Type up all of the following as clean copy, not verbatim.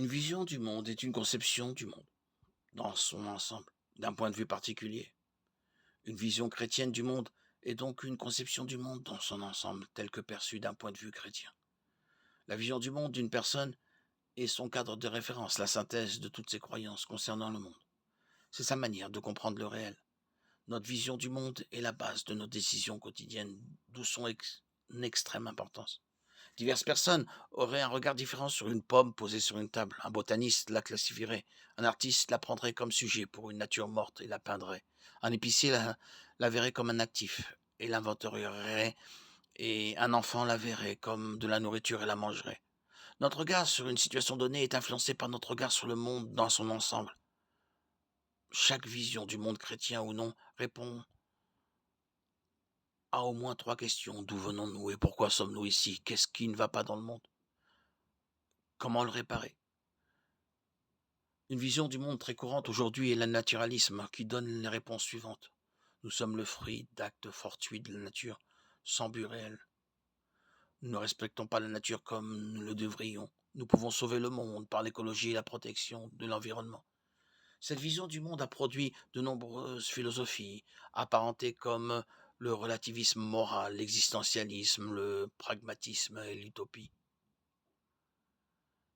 Une vision du monde est une conception du monde, dans son ensemble, d'un point de vue particulier. Une vision chrétienne du monde est donc une conception du monde dans son ensemble, tel que perçu d'un point de vue chrétien. La vision du monde d'une personne est son cadre de référence, la synthèse de toutes ses croyances concernant le monde. C'est sa manière de comprendre le réel. Notre vision du monde est la base de nos décisions quotidiennes, d'où son une extrême importance. Diverses personnes auraient un regard différent sur une pomme posée sur une table. Un botaniste la classifierait. Un artiste la prendrait comme sujet pour une nature morte et la peindrait. Un épicier la verrait comme un actif et l'inventorierait. Et un enfant la verrait comme de la nourriture et la mangerait. Notre regard sur une situation donnée est influencé par notre regard sur le monde dans son ensemble. Chaque vision du monde chrétien ou non répond à au moins trois questions. D'où venons-nous et pourquoi sommes-nous ici? Qu'est-ce qui ne va pas dans le monde? Comment le réparer? Une vision du monde très courante aujourd'hui est le naturalisme qui donne les réponses suivantes. Nous sommes le fruit d'actes fortuits de la nature, sans but réel. Nous ne respectons pas la nature comme nous le devrions. Nous pouvons sauver le monde par l'écologie et la protection de l'environnement. Cette vision du monde a produit de nombreuses philosophies, apparentées comme le relativisme moral, l'existentialisme, le pragmatisme et l'utopie.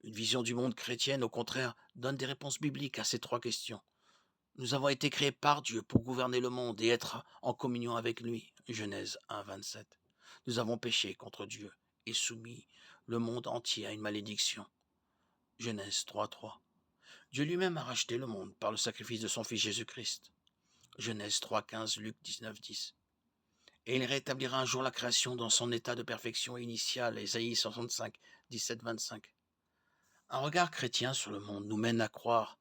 Une vision du monde chrétienne, au contraire, donne des réponses bibliques à ces trois questions. Nous avons été créés par Dieu pour gouverner le monde et être en communion avec lui. Genèse 1, 27. Nous avons péché contre Dieu et soumis le monde entier à une malédiction. Genèse 3, 3. Dieu lui-même a racheté le monde par le sacrifice de son Fils Jésus-Christ. Genèse 3, 15, Luc 19, 10. Et il rétablira un jour la création dans son état de perfection initiale. Ésaïe 65, 17, 25. Un regard chrétien sur le monde nous mène à croire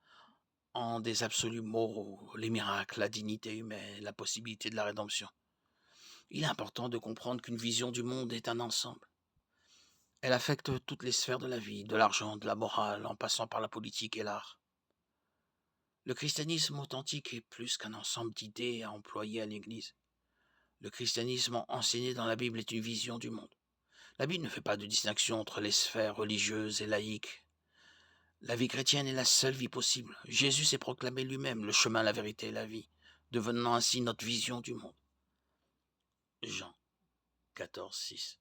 en des absolus moraux, les miracles, la dignité humaine, la possibilité de la rédemption. Il est important de comprendre qu'une vision du monde est un ensemble. Elle affecte toutes les sphères de la vie, de l'argent, de la morale, en passant par la politique et l'art. Le christianisme authentique est plus qu'un ensemble d'idées à employer à l'Église. Le christianisme enseigné dans la Bible est une vision du monde. La Bible ne fait pas de distinction entre les sphères religieuses et laïques. La vie chrétienne est la seule vie possible. Jésus s'est proclamé lui-même le chemin, la vérité et la vie, devenant ainsi notre vision du monde. Jean 14, 6.